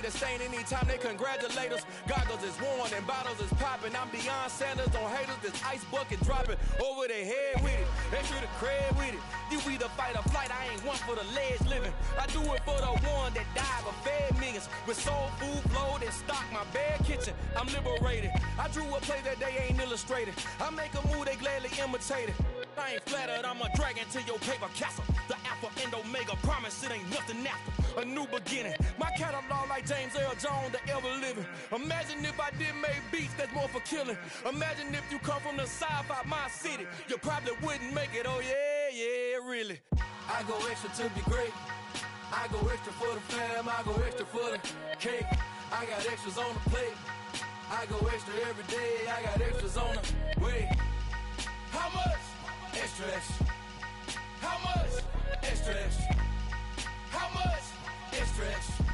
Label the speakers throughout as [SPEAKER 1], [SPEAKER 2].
[SPEAKER 1] The same anytime they congratulate us. Goggles is worn and bottles is popping. I'm beyond Sanders on haters. This ice bucket dropping over their head with it. Extra the cred with it. You either fight or flight. I ain't one for the ledge living. I do it for the one that died but fed millions. With soul food flowed and stock my bad kitchen. I'm liberated. I drew a play that they ain't illustrated. I make a move they gladly imitate it. I ain't flattered, I'm a dragon to your paper castle. The Alpha and Omega, promise it ain't nothing after. A new beginning. My catalog like James Earl Jones, the ever living. Imagine if I did make beats that's more for killing. Imagine if you come from the south out my city. You probably wouldn't make it, oh yeah, really. I go extra to be great. I go extra for the fam, I go extra for the cake. I got extras on the plate. I go extra every day, I got extras on the way. How much? Extra, extra. How much? Extra, extra. How much? Extra, extra.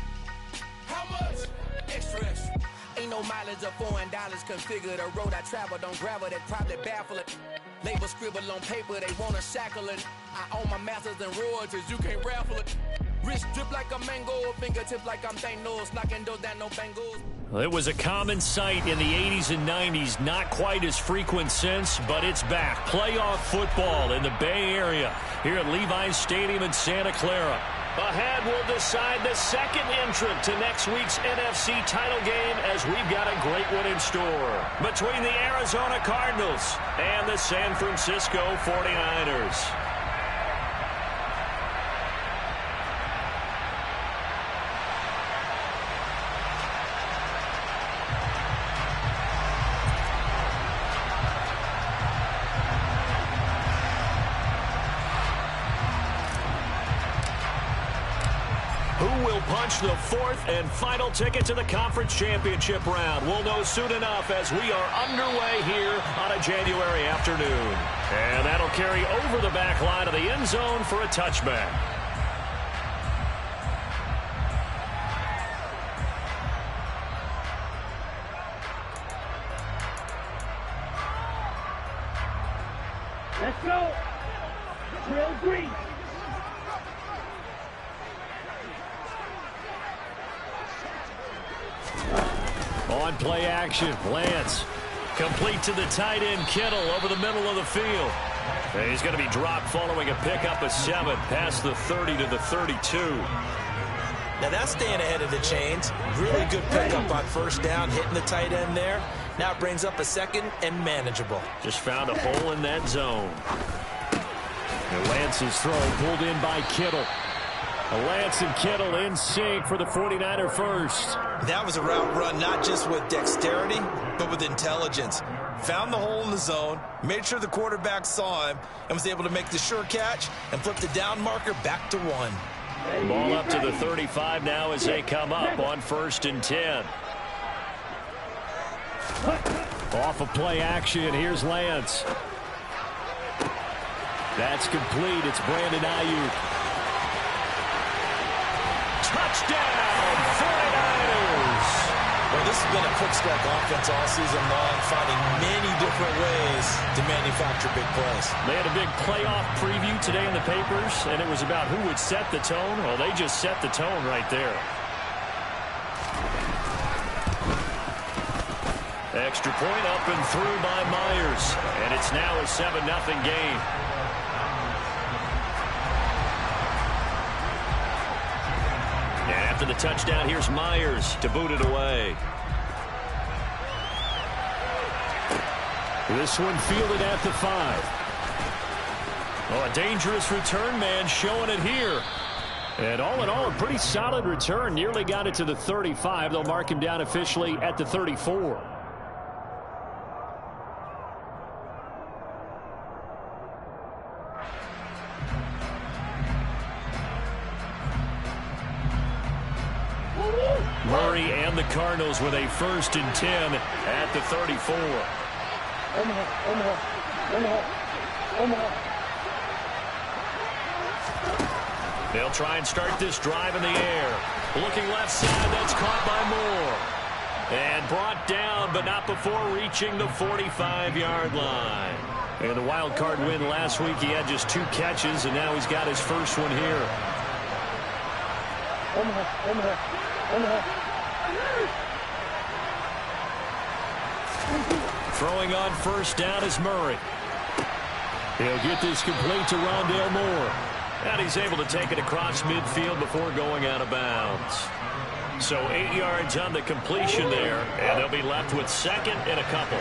[SPEAKER 1] How much? Extra, extra. Ain't no mileage of $4 configure. The road I travel don't gravel, that probably baffle it. Label scribble on paper, they wanna shackle it. I own my masters and royalties, you can't raffle it. Wrist drip like a mango, fingertip like I'm Thanos, knocking those down, no bangles.
[SPEAKER 2] Well, it was a common sight in the 80s and 90s, not quite as frequent since, but it's back. Playoff football in the Bay Area here at Levi's Stadium in Santa Clara. Ahead, we'll decide the second entrant to next week's NFC title game as we've got a great one in store between the Arizona Cardinals and the San Francisco 49ers. The fourth and final ticket to the conference championship round. We'll know soon enough as we are underway here on a January afternoon. And that'll carry over the back line of the end zone for a touchback.
[SPEAKER 3] Let's go. Trail green.
[SPEAKER 2] On play action, Lance. Complete to the tight end, Kittle, over the middle of the field. And he's going to be dropped following a pickup of 7 past the 30 to the 32.
[SPEAKER 4] Now that's staying ahead of the chains. Really good pickup on first down, hitting the tight end there. Now it brings up a second and manageable.
[SPEAKER 2] Just found a hole in that zone. And Lance's throw pulled in by Kittle. Lance and Kittle in sync for the 49er first.
[SPEAKER 4] That was a route run not just with dexterity, but with intelligence. Found the hole in the zone, made sure the quarterback saw him, and was able to make the sure catch and flip the down marker back to 1.
[SPEAKER 2] Ball up to the 35 now as they come up on 1st and 10. Off of play action, here's Lance. That's complete. It's Brandon Ayuk. Touchdown, 49ers!
[SPEAKER 4] Well, this has been a quick strike offense all season long, finding many different ways to manufacture big plays.
[SPEAKER 2] They had a big playoff preview today in the papers, and it was about who would set the tone. Well, they just set the tone right there. Extra point up and through by Myers, and it's now a 7-0 game. After the touchdown, here's Myers to boot it away. This one fielded at the 5. Oh, a dangerous return man showing it here. And all in all, a pretty solid return. Nearly got it to the 35. They'll mark him down officially at the 34. Murray and the Cardinals with a 1st and 10 at the 34.
[SPEAKER 3] Omaha.
[SPEAKER 2] They'll try and start this drive in the air. Looking left side, that's caught by Moore. And brought down, but not before reaching the 45-yard line. And the wild card win last week, he had just 2 catches, and now he's got his first one here.
[SPEAKER 3] Omaha.
[SPEAKER 2] Throwing on first down is Murray. He'll get this complete to Rondale Moore. And he's able to take it across midfield before going out of bounds. So 8 yards on the completion there, and they'll be left with second and a couple.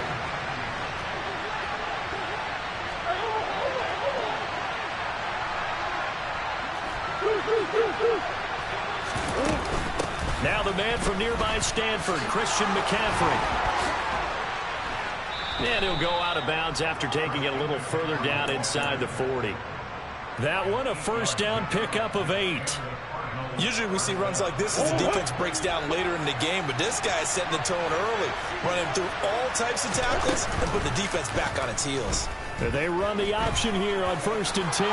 [SPEAKER 2] Now the man from nearby Stanford, Christian McCaffrey. And he'll go out of bounds after taking it a little further down inside the 40. That one, a first down pickup of 8.
[SPEAKER 4] Usually we see runs like this as the defense breaks down later in the game, but this guy is setting the tone early, running through all types of tackles and put the defense back on its heels.
[SPEAKER 2] They run the option here on 1st and 10.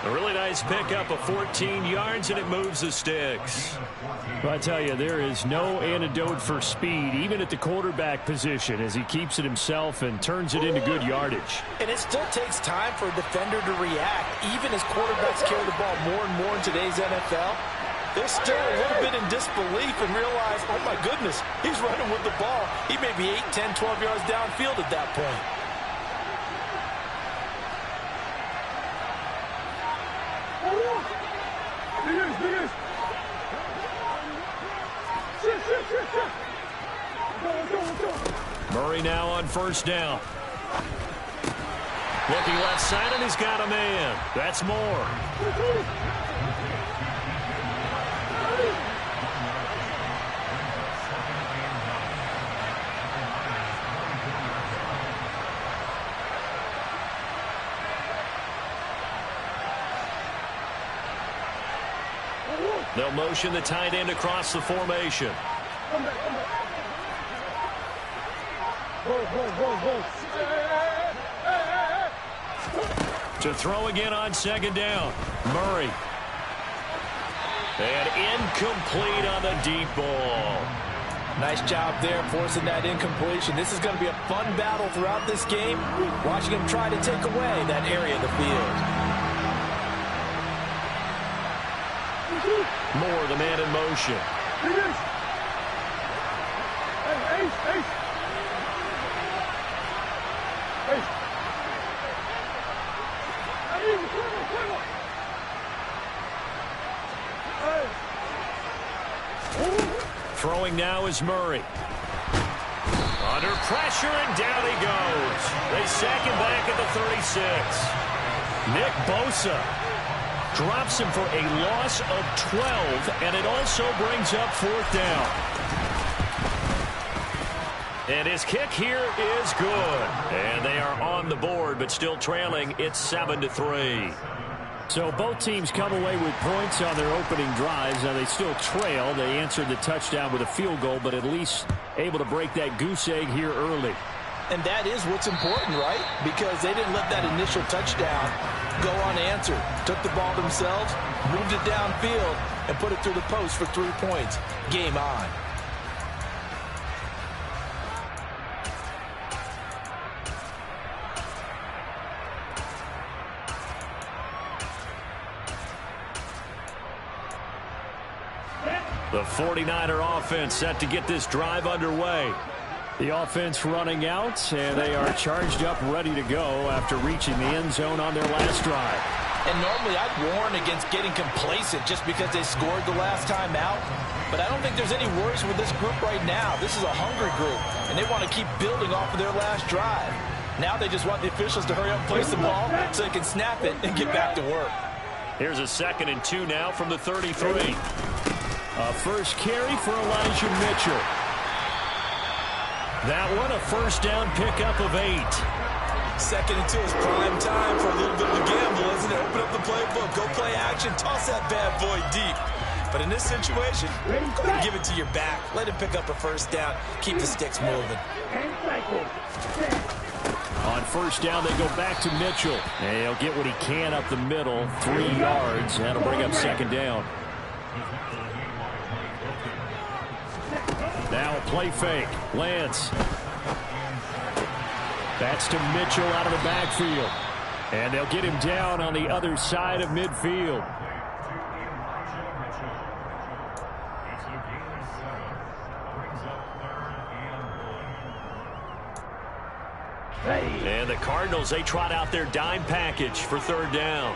[SPEAKER 2] A really nice pickup of 14 yards, and it moves the sticks. Well, I tell you, there is no antidote for speed, even at the quarterback position, as he keeps it himself and turns it into good yardage.
[SPEAKER 4] And it still takes time for a defender to react, even as quarterbacks carry the ball more and more in today's NFL. They're still a little bit in disbelief and realize, oh my goodness, he's running with the ball. He may be 8, 10, 12 yards downfield at that point.
[SPEAKER 2] Murray now on first down. Looking left side, and he's got a man. That's Moore. They'll motion the tight end across the formation. To throw again on second down. Murray. And incomplete on the deep ball.
[SPEAKER 4] Nice job there forcing that incompletion. This is going to be a fun battle throughout this game. Watching him try to take away that area of the field.
[SPEAKER 2] Moore, the man in motion. Throwing now is Murray. Under pressure, and down he goes. They sack him back at the 36. Nick Bosa drops him for a loss of 12, and it also brings up 4th down. And his kick here is good. And they are on the board, but still trailing. It's 7-3. So both teams come away with points on their opening drives. Now they still trail. They answered the touchdown with a field goal, but at least able to break that goose egg here early.
[SPEAKER 4] And that is what's important, right? Because they didn't let that initial touchdown go unanswered. Took the ball themselves, moved it downfield, and put it through the post for 3 points. Game on.
[SPEAKER 2] The 49er offense set to get this drive underway. The offense running out, and they are charged up, ready to go after reaching the end zone on their last drive.
[SPEAKER 4] And normally I'd warn against getting complacent just because they scored the last time out. But I don't think there's any worries with this group right now. This is a hungry group, and they want to keep building off of their last drive. Now they just want the officials to hurry up and place the ball so they can snap it and get back to work.
[SPEAKER 2] Here's a 2nd and 2 now from the 33. A first carry for Elijah Mitchell. That one, a first down pickup of 8.
[SPEAKER 4] 2nd and 2 is prime time for a little bit of a gamble, isn't it? Open up the playbook, go play action, toss that bad boy deep. But in this situation, go ahead and give it to your back. Let him pick up a first down. Keep the sticks moving.
[SPEAKER 2] On first down, they go back to Mitchell. And he'll get what he can up the middle, 3 yards. That'll bring up 2nd down. Now a play fake. Lance. That's to Mitchell out of the backfield. And they'll get him down on the other side of midfield. And the Cardinals, they trot out their dime package for third down.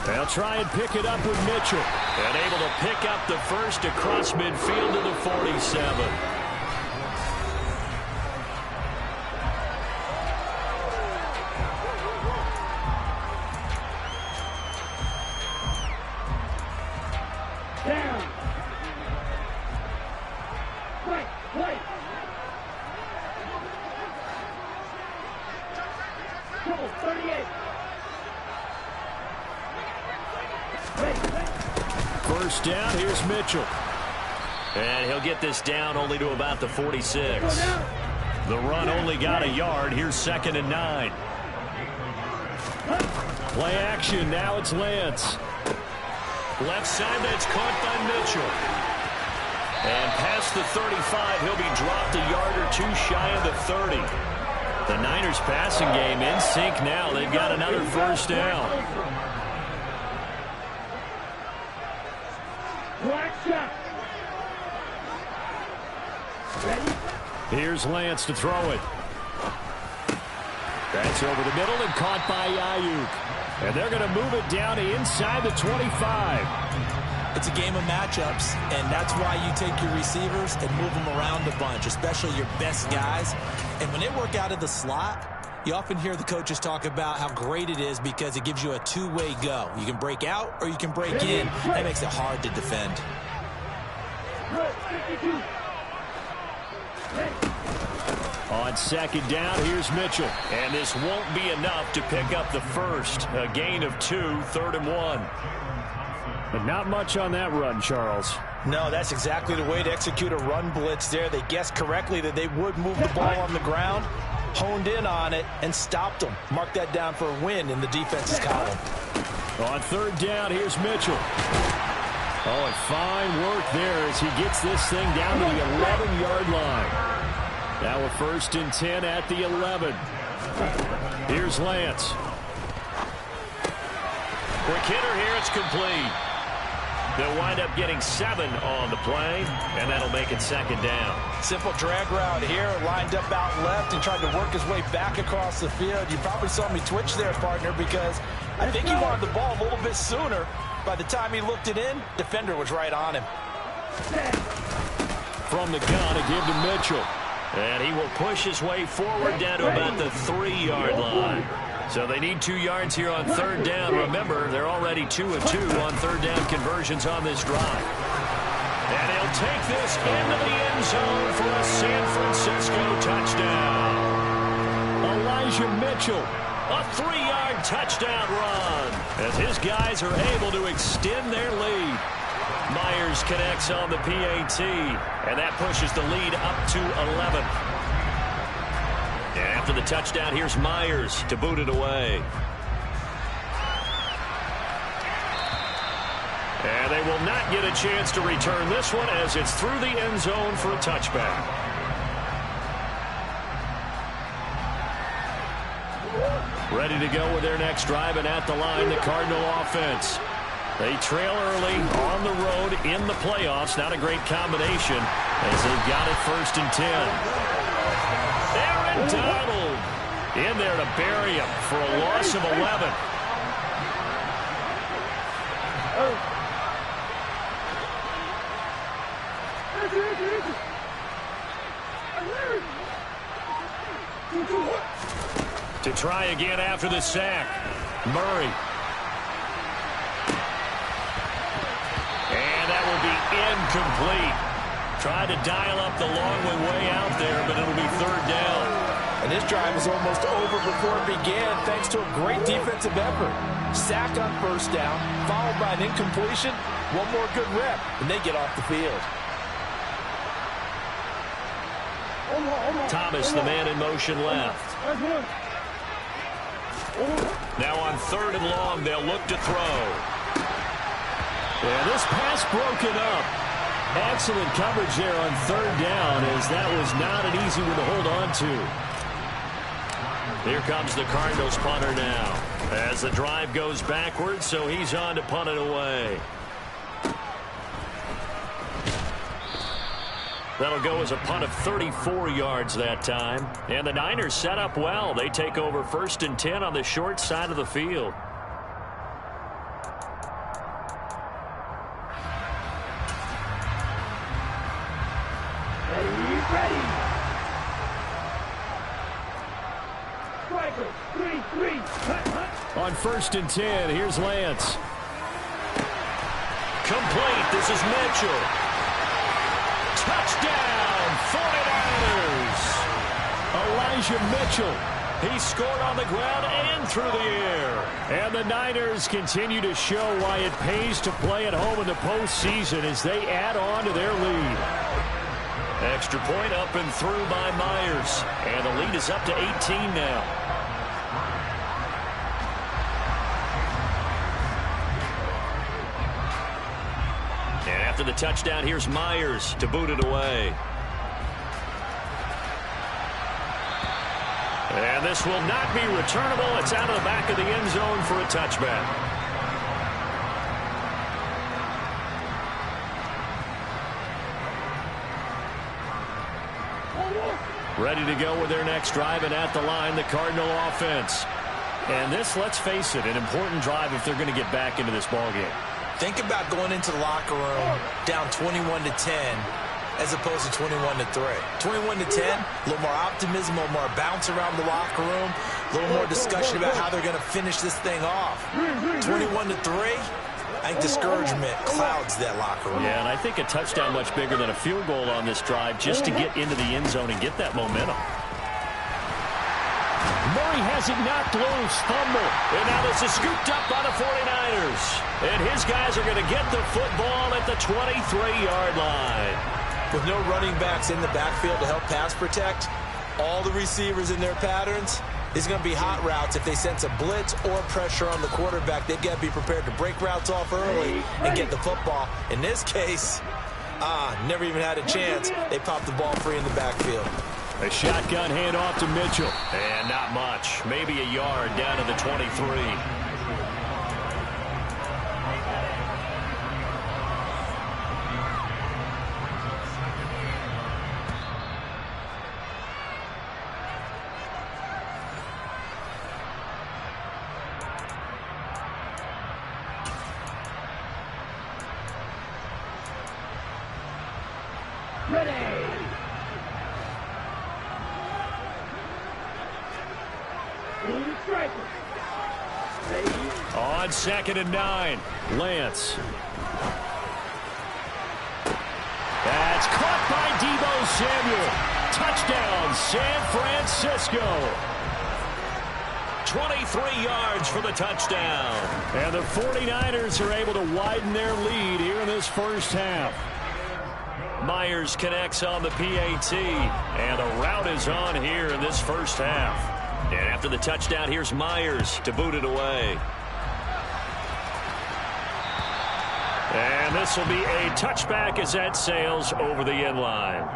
[SPEAKER 2] They'll try and pick it up with Mitchell. And able to pick up the first across midfield to the 47. First down, here's Mitchell. And he'll get this down only to about the 46. The run only got a yard. Here's 2nd and 9. Play action, now it's Lance. Left side, that's caught by Mitchell. And past the 35, he'll be dropped a yard or two shy of the 30. The Niners passing game in sync now. They've got another first down. Here's Lance to throw it. That's over the middle and caught by Ayuk. And they're going to move it down to inside the 25.
[SPEAKER 4] It's a game of matchups, and that's why you take your receivers and move them around a bunch, especially your best guys. And when they work out of the slot, you often hear the coaches talk about how great it is because it gives you a two-way go. You can break out or you can break in. That makes it hard to defend.
[SPEAKER 2] On 2nd down, here's Mitchell. And this won't be enough to pick up the first. A gain of 2, 3rd and 1. But not much on that run, Charles.
[SPEAKER 4] No, that's exactly the way to execute a run blitz there. They guessed correctly that they would move the ball on the ground, honed in on it, and stopped them. Mark that down for a win in the defense's column.
[SPEAKER 2] On 3rd down, here's Mitchell. Oh, and fine work there as he gets this thing down to the 11-yard line. Now a 1st and 10 at the 11. Here's Lance. Quick hitter here, it's complete. They'll wind up getting 7 on the play, and that'll make it 2nd down.
[SPEAKER 4] Simple drag route here, lined up out left and tried to work his way back across the field. You probably saw me twitch there, partner, because I think he wanted the ball a little bit sooner. By the time he looked it in, defender was right on him.
[SPEAKER 2] From the gun, a give to Mitchell. And he will push his way forward down to about the 3-yard line. So they need 2 yards here on 3rd down. Remember, they're already 2 of 2 on 3rd down conversions on this drive. And he'll take this into the end zone for a San Francisco touchdown. Elijah Mitchell, a 3-yard touchdown run as his guys are able to extend their lead. Myers connects on the PAT, and that pushes the lead up to 11. And after the touchdown, here's Myers to boot it away. And they will not get a chance to return this one as it's through the end zone for a touchback. Ready to go with their next drive, and at the line, the Cardinal offense. They trail early on the road in the playoffs. Not a great combination as they've got it 1st and 10. Aaron Donald in there to bury him for a loss of 11. To try again after the sack, Murray. And that will be incomplete. Tried to dial up the long way out there, but it'll be 3rd down.
[SPEAKER 4] And this drive was almost over before it began thanks to a great defensive effort. Sack on 1st down, followed by an incompletion. One more good rep, and they get off the field.
[SPEAKER 2] Thomas, the man in motion left. Now on 3rd and long, they'll look to throw. Yeah, this pass broken up. Excellent coverage there on 3rd down, as that was not an easy one to hold on to. Here comes the Cardinals punter now as the drive goes backwards, so he's on to punt it away. That'll go as a punt of 34 yards that time. And the Niners set up well. They take over 1st and 10 on the short side of the field.
[SPEAKER 3] Ready. Striker, 3-3.
[SPEAKER 2] On 1st and 10, here's Lance. Complete. This is Mitchell. Touchdown, 49ers. Elijah Mitchell. He scored on the ground and through the air. And the Niners continue to show why it pays to play at home in the postseason as they add on to their lead. Extra point up and through by Myers. And the lead is up to 18 now. And after the touchdown, here's Myers to boot it away. And this will not be returnable. It's out of the back of the end zone for a touchback. Ready to go with their next drive, and at the line, the Cardinal offense. And this, let's face it, an important drive if they're going to get back into this ballgame.
[SPEAKER 4] Think about going into the locker room down 21-10 as opposed to 21-3. 21-10, a little more optimism, a little more bounce around the locker room, a little more discussion about how they're going to finish this thing off. 21-3, I think discouragement clouds that locker room.
[SPEAKER 2] Yeah, and I think a touchdown much bigger than a field goal on this drive just to get into the end zone and get that momentum. Murray has it knocked loose, fumble. And now this is scooped up by the 49ers. And his guys are going to get the football at the 23-yard line.
[SPEAKER 4] With no running backs in the backfield to help pass protect, all the receivers in their patterns, it's going to be hot routes. If they sense a blitz or pressure on the quarterback, they've got to be prepared to break routes off early and get the football. In this case, never even had a chance. They popped the ball free in the backfield.
[SPEAKER 2] A shotgun handoff to Mitchell. And not much. Maybe a yard down to the 23. On 2nd and 9, Lance. That's caught by Deebo Samuel. Touchdown, San Francisco. 23 yards for the touchdown. And the 49ers are able to widen their lead here in this first half. Myers connects on the PAT, and a route is on here in this first half. And after the touchdown, here's Myers to boot it away. And this will be a touchback as that sails over the end line.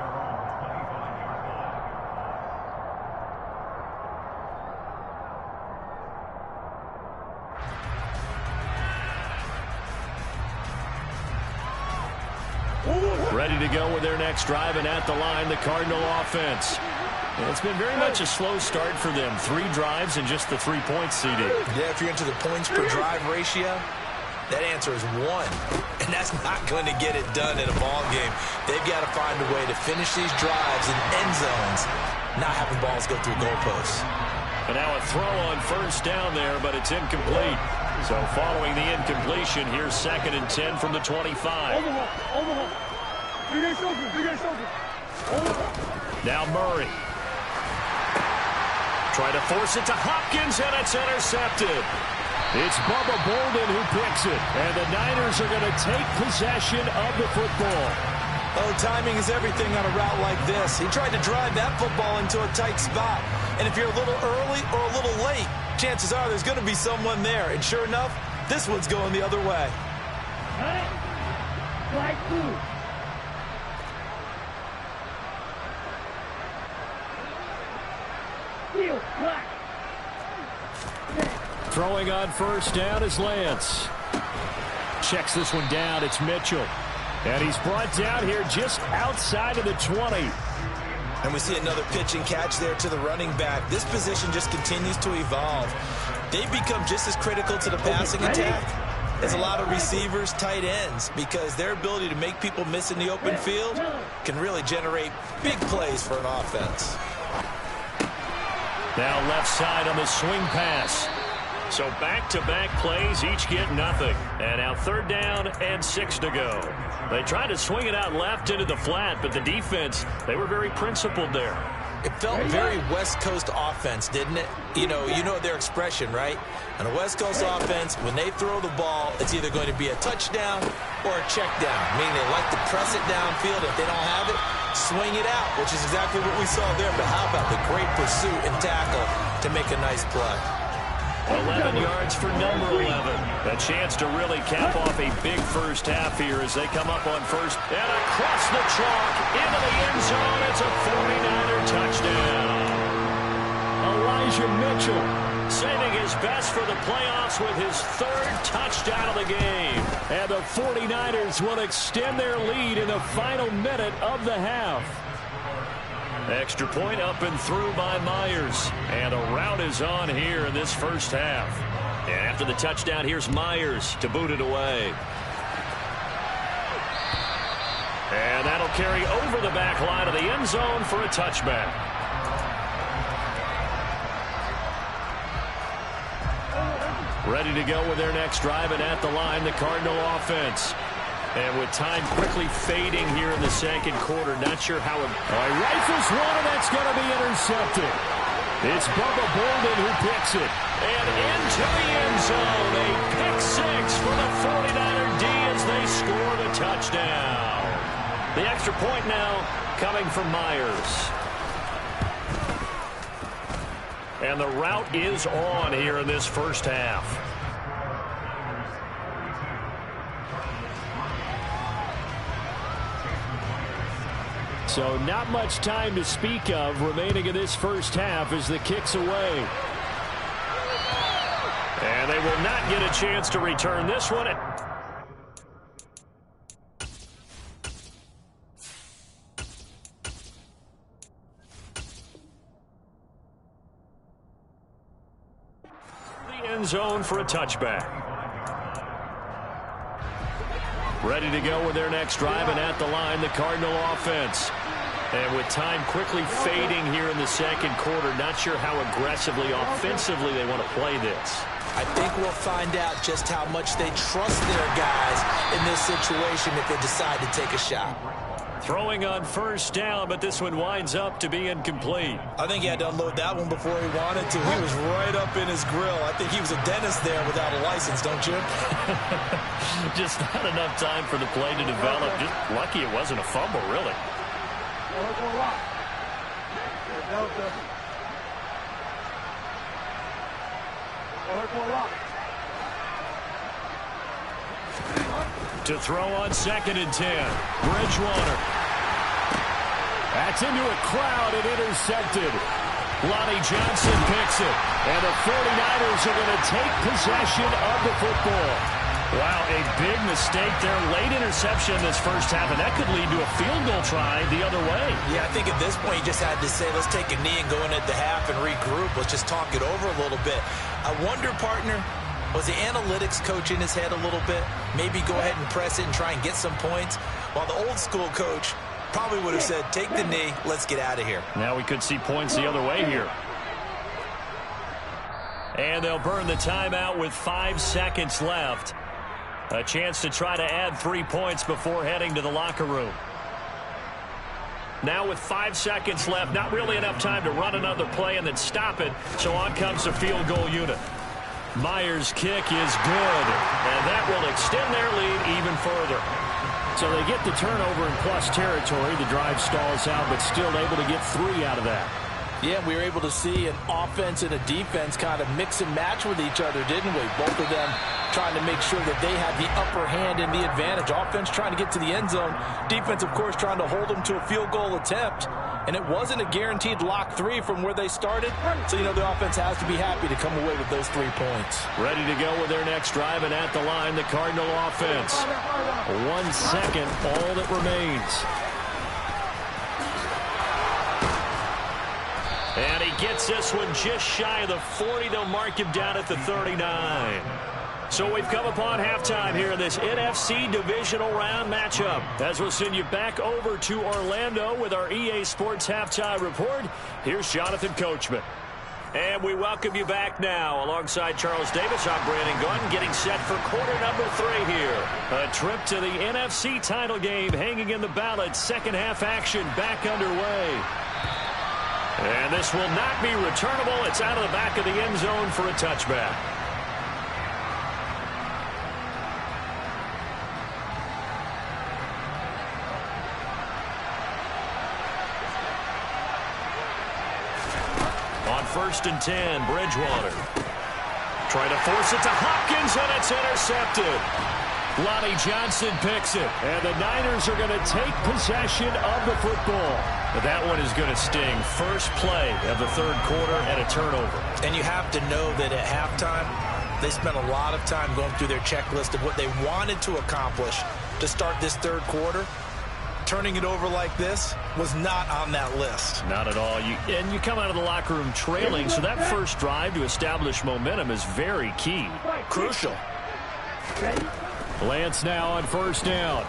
[SPEAKER 2] Ready to go with their next drive, and at the line, the Cardinal offense. And it's been very much a slow start for them. 3 drives and just the 3 points, CD.
[SPEAKER 4] Yeah, if you're into the points per drive ratio, that answer is 1. And that's not going to get it done in a ball game. They've got to find a way to finish these drives in end zones, not having balls go through goalposts.
[SPEAKER 2] And now a throw on first down there, but it's incomplete. So following the incompletion, here's 2nd and 10 from the 25. Now Murray. Try to force it to Hopkins, and it's intercepted. It's Bubba Bolden who picks it, and the Niners are going to take possession of the football.
[SPEAKER 4] Oh, timing is everything on a route like this. He tried to drive that football into a tight spot. And if you're a little early or a little late, chances are there's going to be someone there. And sure enough, this one's going the other way.
[SPEAKER 3] Flag 2. Field, black.
[SPEAKER 2] Throwing on first down is Lance. Checks this one down. It's Mitchell. And he's brought down here just outside of the 20.
[SPEAKER 4] And we see another pitch and catch there to the running back. This position just continues to evolve. They've become just as critical to the passing attack as a lot of receivers, tight ends, because their ability to make people miss in the open field can really generate big plays for an offense.
[SPEAKER 2] Now left side on the swing pass. So back-to-back plays, each get nothing. And now 3rd down and 6 to go. They tried to swing it out left into the flat, but the defense, they were very principled there.
[SPEAKER 4] It felt very West Coast offense, didn't it? You know their expression, right? On a West Coast offense, when they throw the ball, it's either going to be a touchdown or a check down, meaning they like to press it downfield. If they don't have it, swing it out, which is exactly what we saw there. But how about the great pursuit and tackle to make a nice play?
[SPEAKER 2] 11 yards for number 11. A chance to really cap off a big first half here as they come up on first. And across the chalk into the end zone. It's a 49er touchdown. Elijah Mitchell saving his best for the playoffs with his 3rd touchdown of the game. And the 49ers will extend their lead in the final minute of the half. Extra point up and through by Myers. And a rout is on here in this first half. And after the touchdown, here's Myers to boot it away. And that'll carry over the back line of the end zone for a touchback. Ready to go with their next drive, and at the line, the Cardinal offense. And with time quickly fading here in the second quarter, not sure how it... rifles one, and that's going to be intercepted. It's Bubba Bolden who picks it. And into the end zone, a pick 6 for the 49er D as they score the touchdown. The extra point now coming from Myers. And the route is on here in this first half. So not much time to speak of remaining in this first half as the kick's away. And they will not get a chance to return this one. The end zone for a touchback. Ready to go with their next drive, and at the line, the Cardinal offense. And with time quickly fading here in the second quarter, not sure how aggressively, offensively they want to play this.
[SPEAKER 4] I think we'll find out just how much they trust their guys in this situation if they decide to take a shot.
[SPEAKER 2] Throwing on first down, but this one winds up to be incomplete.
[SPEAKER 4] I think he had to unload that one before he wanted to. He was right up in his grill. I think he was a dentist there without a license, don't you?
[SPEAKER 2] Just not enough time for the play to develop. Just lucky it wasn't a fumble, really. To throw on 2nd and 10. Bridgewater. That's into a crowd and intercepted. Lonnie Johnson picks it. And the 49ers are going to take possession of the football. Wow, a big mistake there. Late interception in this first half, and that could lead to a field goal try the other way.
[SPEAKER 4] Yeah, I think at this point you just had to say, let's take a knee and go in at the half and regroup. Let's just talk it over a little bit. I wonder, partner, was the analytics coach in his head a little bit? Maybe go ahead and press it and try and get some points? While the old school coach probably would have said, take the knee, let's get out of here.
[SPEAKER 2] Now we could see points the other way here. And they'll burn the timeout with 5 seconds left. A chance to try to add 3 points before heading to the locker room. Now with 5 seconds left, not really enough time to run another play and then stop it. So on comes the field goal unit. Myers' kick is good, and that will extend their lead even further. So they get the turnover in plus territory. The drive stalls out, but still able to get 3 out of that.
[SPEAKER 5] Yeah, we were able to see an offense and a defense kind of mix and match with each other, didn't we? Both of them
[SPEAKER 4] trying to make sure that they have the upper hand and the advantage. Offense trying to get to the end zone. Defense, of course, trying to hold them to a field goal attempt. And it wasn't a guaranteed lock 3 from where they started. So, you know, the offense has to be happy to come away with those 3 points.
[SPEAKER 2] Ready to go with their next drive, and at the line, the Cardinal offense. 1 second, all that remains. And he gets this one just shy of the 40. They'll mark him down at the 39. So we've come upon halftime here in this NFC Divisional Round matchup. As we'll send you back over to Orlando with our EA Sports Halftime Report, here's Jonathan Coachman. And we welcome you back now. Alongside Charles Davis, I'm Brandon Gunn, getting set for quarter number 3 here. A trip to the NFC title game hanging in the balance. Second half action back underway. And this will not be returnable. It's out of the back of the end zone for a touchback. On 1st and 10, Bridgewater. Trying to force it to Hopkins, and it's intercepted. Lonnie Johnson picks it, and the Niners are going to take possession of the football. But that one is going to sting. First play of the 3rd quarter and a turnover.
[SPEAKER 4] And you have to know that at halftime, they spent a lot of time going through their checklist of what they wanted to accomplish to start this 3rd quarter. Turning it over like this was not on that list.
[SPEAKER 2] Not at all. And you come out of the locker room trailing, so that first drive to establish momentum is very key.
[SPEAKER 4] Crucial.
[SPEAKER 2] Lance now on 1st down.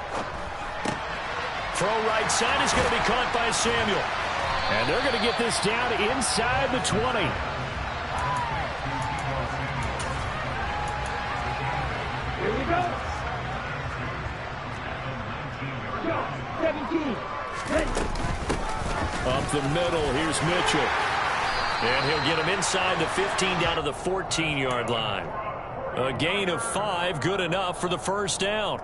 [SPEAKER 2] Throw right side is going to be caught by Samuel. And they're going to get this down inside the 20.
[SPEAKER 3] Here we go. 17.
[SPEAKER 2] Up the middle, here's Mitchell. And he'll get him inside the 15 down to the 14-yard line. A gain of 5, good enough for the 1st down.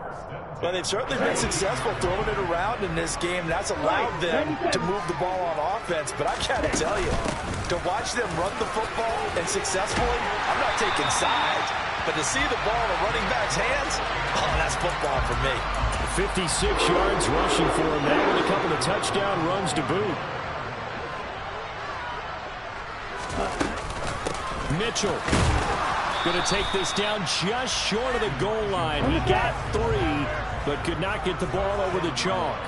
[SPEAKER 4] Well, they've certainly been successful throwing it around in this game. That's allowed them to move the ball on offense. But I got to tell you, to watch them run the football and successfully, I'm not taking sides, but to see the ball in a running back's hands, oh, that's football for me.
[SPEAKER 2] 56 yards rushing for him now with a couple of touchdown runs to boot. Mitchell going to take this down just short of the goal line. He got 3, but could not get the ball over the chalk.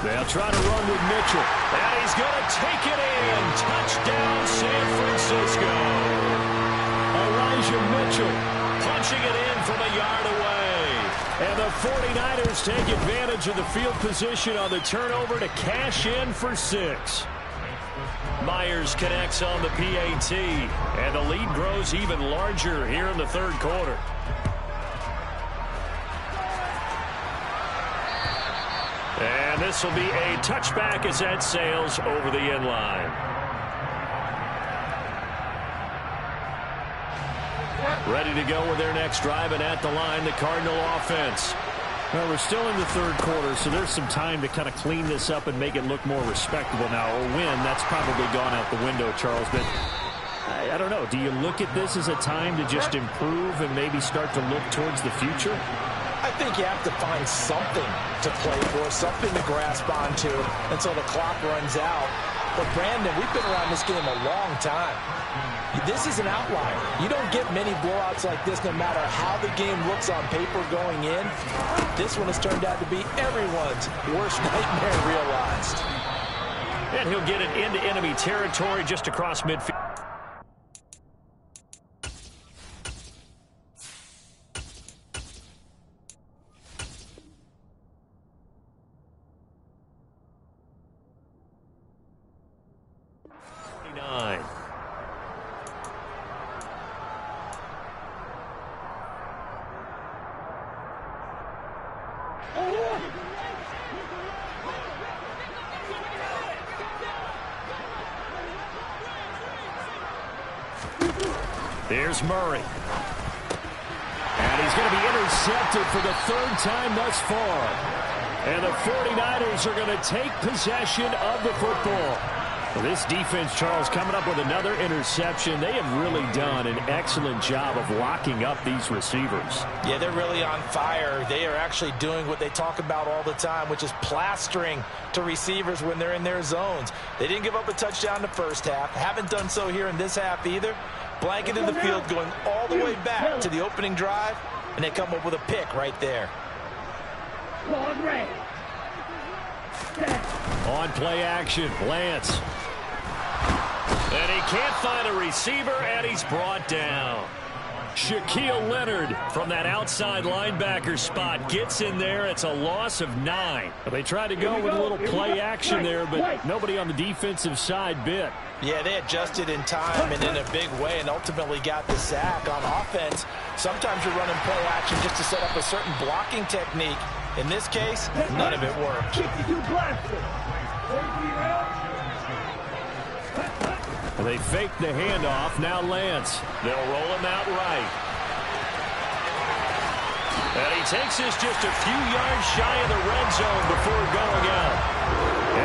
[SPEAKER 2] They'll try to run with Mitchell. And he's going to take it in. Touchdown, San Francisco. Elijah Mitchell punching it in from a yard away. And the 49ers take advantage of the field position on the turnover to cash in for 6. Myers connects on the PAT, and the lead grows even larger here in the 3rd quarter. And this will be a touchback as that sails over the end line. Ready to go with their next drive, and at the line, the Cardinal offense. Well, we're still in the 3rd quarter, so there's some time to kind of clean this up and make it look more respectable now. A win, that's probably gone out the window, Charles. But I don't know. Do you look at this as a time to just improve and maybe start to look towards the future?
[SPEAKER 4] I think you have to find something to play for, something to grasp onto until the clock runs out. But, Brandon, we've been around this game a long time. This is an outlier. You don't get many blowouts like this no matter how the game looks on paper going in. This one has turned out to be everyone's worst nightmare realized.
[SPEAKER 2] And he'll get it into enemy territory just across midfield. Here's Murray. And he's going to be intercepted for the 3rd time thus far. And the 49ers are going to take possession of the football. Well, this defense, Charles, coming up with another interception. They have really done an excellent job of locking up these receivers.
[SPEAKER 4] Yeah, they're really on fire. They are actually doing what they talk about all the time, which is plastering to receivers when they're in their zones. They didn't give up a touchdown in the first half. Haven't done so here in this half either. Blanket in the field going all the way back to the opening drive, and they come up with a pick right there.
[SPEAKER 2] On play action, Lance. And he can't find a receiver, and he's brought down. Shaquille Leonard from that outside linebacker spot gets in there. It's a loss of 9. They tried to go with a little play action there, but nobody on the defensive side bit.
[SPEAKER 4] Yeah, they adjusted in time and in a big way and ultimately got the sack. On offense, sometimes you're running play action just to set up a certain blocking technique. In this case, none of it worked.
[SPEAKER 2] They fake the handoff. Now Lance. They'll roll him out right. And he takes this just a few yards shy of the red zone before going out.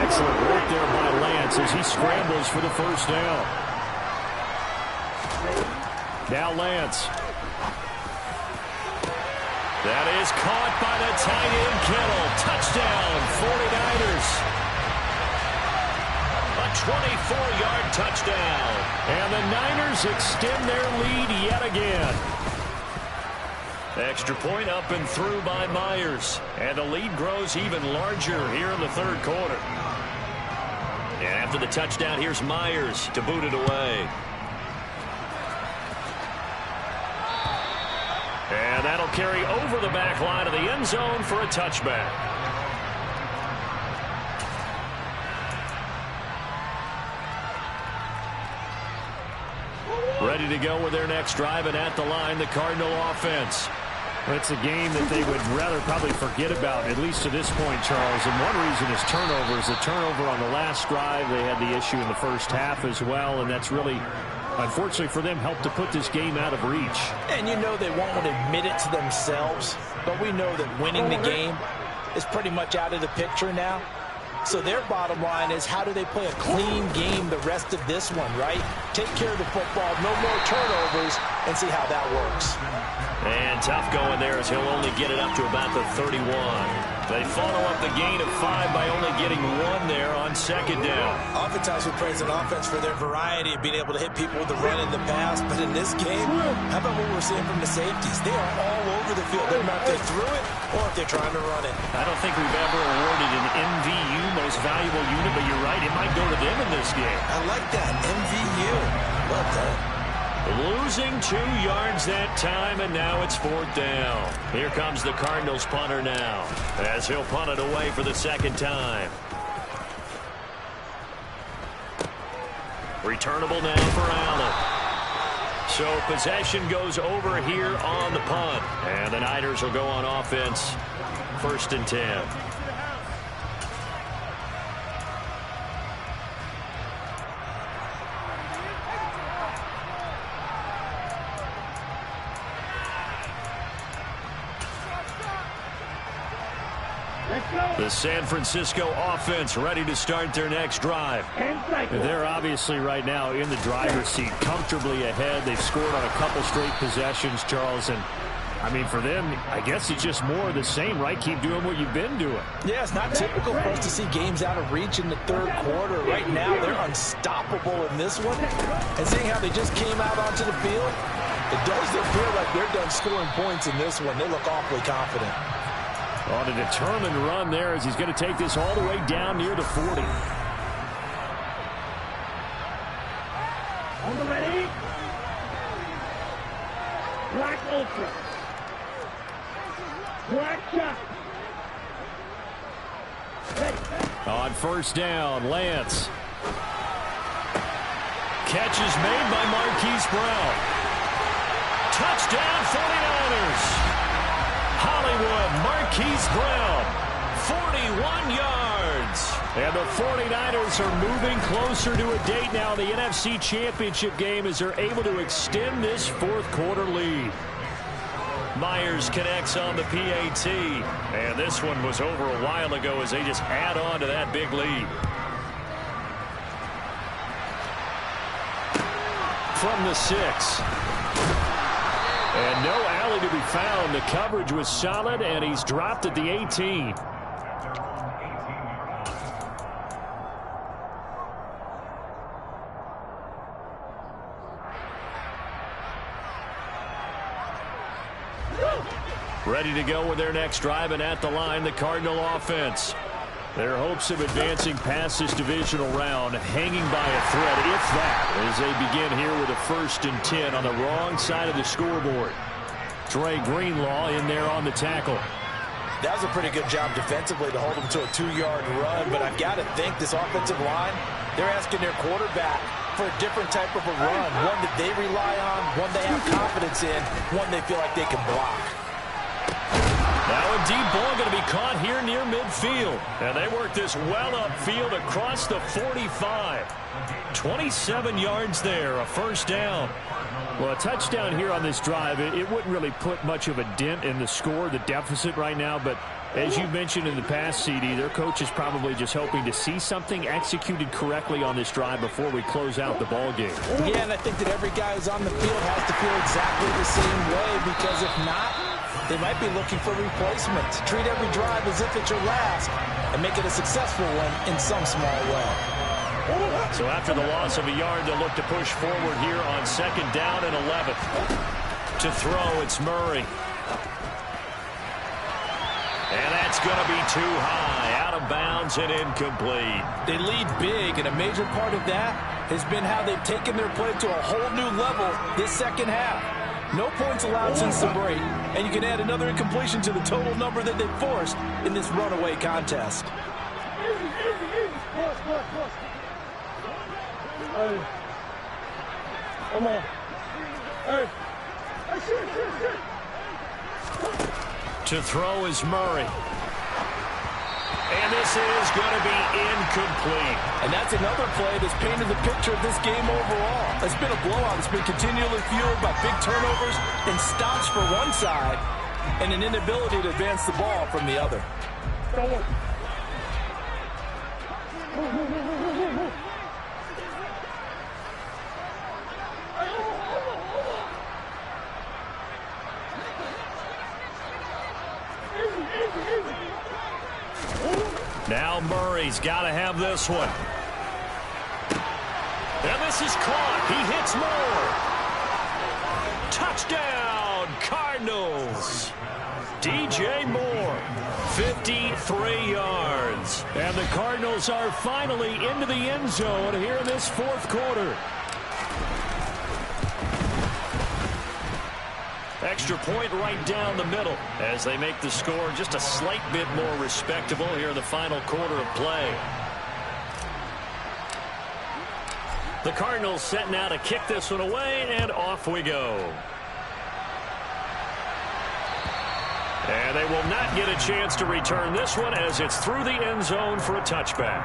[SPEAKER 2] Excellent work there by Lance as he scrambles for the first down. Now Lance. That is caught by the tight end Kittle. Touchdown, 49ers. A 24-yard touchdown. And the Niners extend their lead yet again. Extra point up and through by Myers. And the lead grows even larger here in the third quarter. And after the touchdown, here's Myers to boot it away. And that'll carry over the back line of the end zone for a touchback. Ready to go with their next drive, and at the line, the Cardinal offense. It's a game that they would rather probably forget about, at least to this point, Charles. And one reason is turnovers. A turnover on the last drive. They had the issue in the first half as well, and that's really, unfortunately for them, helped to put this game out of reach.
[SPEAKER 4] And you know they won't want to admit it to themselves, but we know that winning the game is pretty much out of the picture now. So their bottom line is, how do they play a clean game the rest of this one, right? Take care of the football, no more turnovers, and see how that works.
[SPEAKER 2] And tough going there as he'll only get it up to about the 31. They follow up the gain of 5 by only getting 1 there on second down.
[SPEAKER 4] Oftentimes we praise an offense for their variety of being able to hit people with the run in the pass, but in this game, how about what we're seeing from the safeties? They are all over the field. They're not if they threw it or if they're trying to run it.
[SPEAKER 2] I don't think we've ever awarded an MVU, most valuable unit, but you're right, it might go to them in this game.
[SPEAKER 4] I like that, MVU. Well done.
[SPEAKER 2] Losing 2 yards that time, and now it's 4th down. Here comes the Cardinals punter now, as he'll punt it away for the second time. Returnable now for Allen. So possession goes over here on the punt, and the Niners will go on offense, 1st and 10. The San Francisco offense ready to start their next drive. They're obviously right now in the driver's seat, comfortably ahead. They've scored on a couple straight possessions, Charles, and I mean, for them, I guess it's just more of the same, right? Keep doing what you've been doing.
[SPEAKER 4] Yeah, it's not typical for us to see games out of reach in the third quarter. Right now, they're unstoppable in this one. And seeing how they just came out onto the field, it does appear like they're done scoring points in this one. They look awfully confident.
[SPEAKER 2] On a determined run there as he's going to take this all the way down near the 40.
[SPEAKER 3] On the ready. Black Ultra. Black shot.
[SPEAKER 2] On 1st down, Lance. Catch is made by Marquise Brown. Touchdown 49ers. Hollywood, Marquise Brown, 41 yards. And the 49ers are moving closer to a date now in the NFC Championship game as they're able to extend this 4th quarter lead. Myers connects on the PAT. And this one was over a while ago as they just add on to that big lead. from the 6. And no alley to be found. The coverage was solid, and he's dropped at the 18. Ready to go with their next drive, and at the line, the Cardinal offense. Their hopes of advancing past this divisional round hanging by a thread, if that, as they begin here with a 1st and 10 on the wrong side of the scoreboard. Trey Greenlaw in there on the tackle.
[SPEAKER 4] That was a pretty good job defensively to hold them to a 2-yard run, but I've got to think this offensive line, they're asking their quarterback for a different type of a run, one that they rely on, one they have confidence in, one they feel like they can block.
[SPEAKER 2] Now a deep ball going to be caught here near midfield. And they work this well upfield across the 45. 27 yards there, a 1st down. Well, a touchdown here on this drive, it wouldn't really put much of a dent in the score, the deficit right now. But as you mentioned in the past, CD, their coach is probably just hoping to see something executed correctly on this drive before we close out the ball game.
[SPEAKER 4] Yeah, and I think that every guy who's on the field has to feel exactly the same way, because if not, they might be looking for replacements. Treat every drive as if it's your last and make it a successful one in some small way.
[SPEAKER 2] So after the loss of a yard, they'll look to push forward here on 2nd down and 11. To throw, it's Murray. And that's going to be too high, out of bounds and incomplete.
[SPEAKER 4] They lead big, and a major part of that has been how they've taken their play to a whole new level this 2nd half. No points allowed since the break, and you can add another incompletion to the total number that they've forced in this runaway contest.
[SPEAKER 3] Come on. Hey.
[SPEAKER 2] To throw is Murray. And this is going to be incomplete.
[SPEAKER 4] And that's another play that's painted the picture of this game overall. It's been a blowout. It's been continually fueled by big turnovers and stops for one side and an inability to advance the ball from the other.
[SPEAKER 2] Now Murray's got to have this one. And this is caught. He hits Moore. Touchdown, Cardinals. DJ Moore, 53 yards. And the Cardinals are finally into the end zone here in this 4th quarter. Extra point right down the middle as they make the score just a slight bit more respectable here in the final quarter of play. The Cardinals set now to kick this one away, and off we go. And they will not get a chance to return this one as it's through the end zone for a touchback.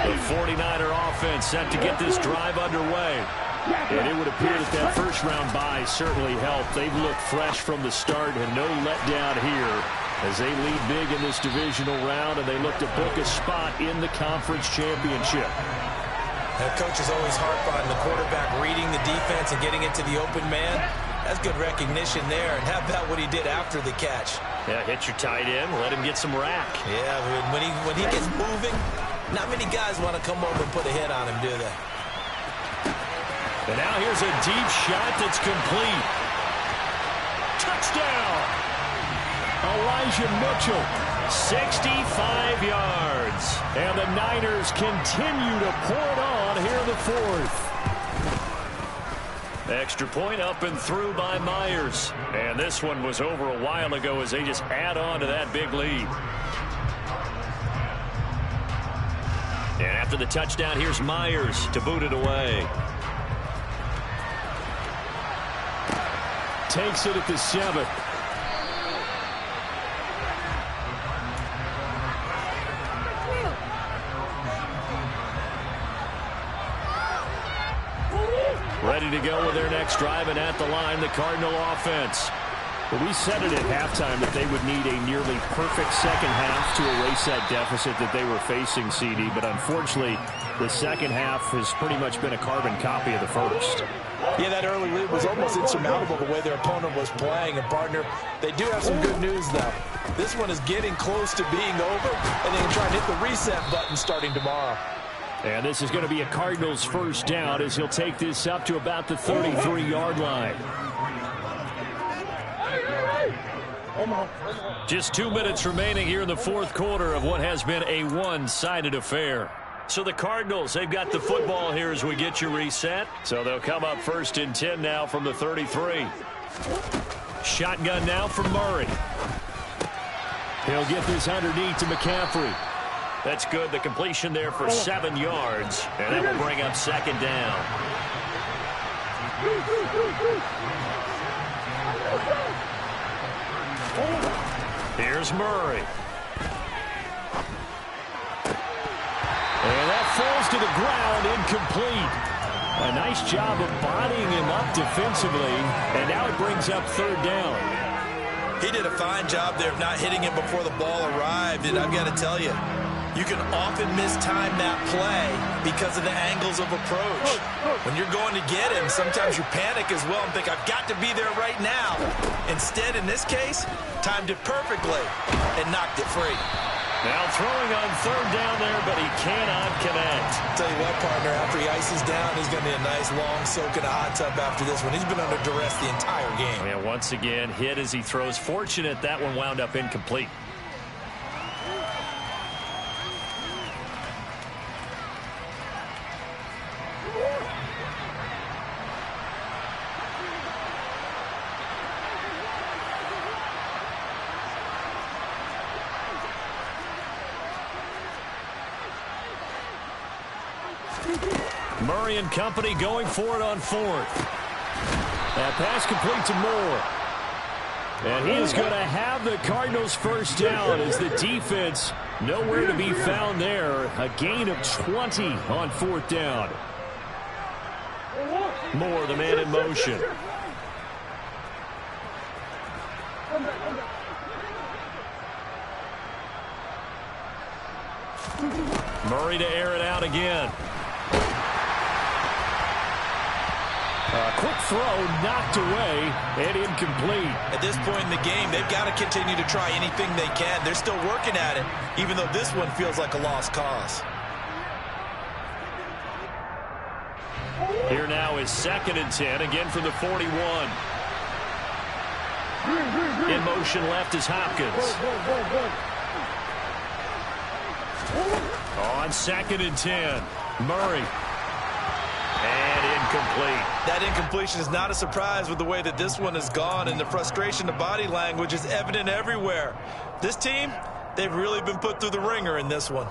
[SPEAKER 2] The 49er offense set to get this drive underway. And it would appear that that first-round bye certainly helped. They've looked fresh from the start and no letdown here as they lead big in this divisional round, and they look to book a spot in the conference championship.
[SPEAKER 4] The coach is always harp on the quarterback reading the defense and getting it to the open man. That's good recognition there. And how about what he did after the catch?
[SPEAKER 2] Yeah, hit your tight end, let him get some rack.
[SPEAKER 4] Yeah, when he gets moving, not many guys want to come over and put a hit on him, do they?
[SPEAKER 2] And now here's a deep shot that's complete. Touchdown! Elijah Mitchell, 65 yards. And the Niners continue to pour it on here in the 4th. Extra point up and through by Myers. And this one was over a while ago as they just add on to that big lead. And after the touchdown, here's Myers to boot it away. Takes it at the 7. Ready to go with their next drive, and at the line, the Cardinal offense. Well, we said it at halftime that they would need a nearly perfect second half to erase that deficit that they were facing, CD. But unfortunately, the second half has pretty much been a carbon copy of the first.
[SPEAKER 4] Yeah, that early lead was almost insurmountable the way their opponent was playing. And, partner, they do have some good news, though. This one is getting close to being over, and they can try and hit the reset button starting tomorrow.
[SPEAKER 2] And this is going to be a Cardinals first down as he'll take this up to about the 33-yard line. Just 2 minutes remaining here in the fourth quarter of what has been a one-sided affair. So the Cardinals, they've got the football here as we get you reset. So they'll come up first and 10 now from the 33. Shotgun now for Murray. He'll get this underneath to McCaffrey. That's good. The completion there for 7 yards. And that will bring up second down. Here's Murray. And that falls to the ground, incomplete. A nice job of bodying him up defensively, and now it brings up third down.
[SPEAKER 4] He did a fine job there of not hitting him before the ball arrived, and I've got to tell you, you can often mistime that play because of the angles of approach. When you're going to get him, sometimes you panic as well and think, I've got to be there right now. Instead, in this case, timed it perfectly and knocked it free.
[SPEAKER 2] Now throwing on third down there, but he cannot connect.
[SPEAKER 4] Tell you what, partner, after he ices down, he's going to be a nice long soak in a hot tub after this one. He's been under duress the entire game.
[SPEAKER 2] And once again, hit as he throws. Fortunate that one wound up incomplete. Murray and company going for it on fourth. That pass complete to Moore. And he is going to have the Cardinals first down as the defense nowhere to be found there. A gain of 20 on fourth down. Moore, the man in motion. Murray to air it out again. Quick throw knocked away and incomplete.
[SPEAKER 4] At this point in the game, they've got to continue to try anything they can. They're still working at it, even though this one feels like a lost cause.
[SPEAKER 2] Here now is second and 10, again from the 41. In motion left is Hopkins. On second and 10, Murray. And incomplete.
[SPEAKER 4] That incompletion is not a surprise with the way that this one has gone, and the frustration of body language is evident everywhere. This team, they've really been put through the ringer in this one.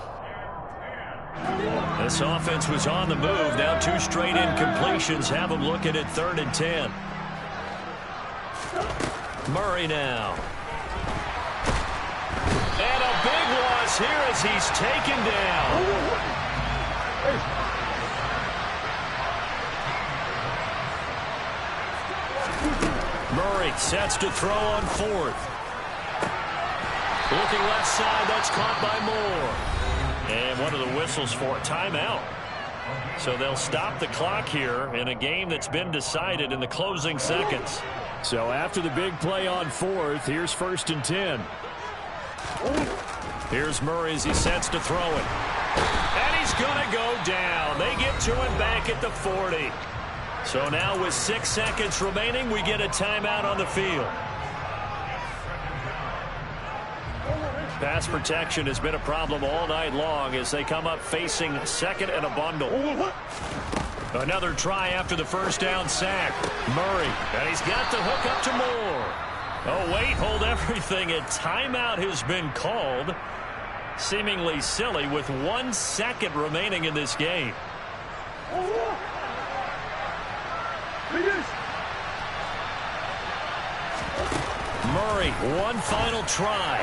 [SPEAKER 2] This offense was on the move. Now 2 straight incompletions have them looking at third and 10. Murray now. And a big loss here as he's taken down. Murray sets to throw on fourth. Looking left side, that's caught by Moore. And one of the whistles for a timeout. So they'll stop the clock here in a game that's been decided in the closing seconds. So after the big play on fourth, here's first and 10. Here's Murray as he sets to throw it. And he's going to go down. They get to him back at the 40. So now with 6 seconds remaining, we get a timeout on the field. Pass protection has been a problem all night long as they come up facing second and a bundle. Another try after the first down sack. Murray, and he's got the hook up to Moore. Oh, wait, hold everything. A timeout has been called. Seemingly silly with 1 second remaining in this game. Murray, one final try.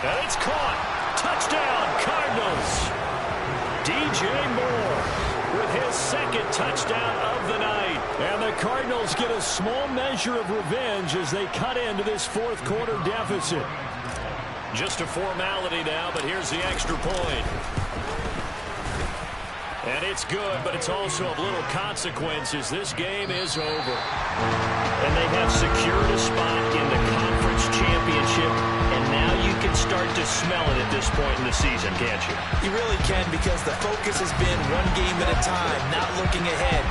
[SPEAKER 2] And it's caught. Touchdown, Cardinals. DJ Moore with his second touchdown of the night. And the Cardinals get a small measure of revenge as they cut into this fourth quarter deficit. Just a formality now, but here's the extra point. it's good, but it's also of little consequences. This game is over. And they have secured a spot in the conference championship, and now you can start to smell it at this point in the season, can't you?
[SPEAKER 4] You really can, because the focus has been one game at a time, not looking ahead.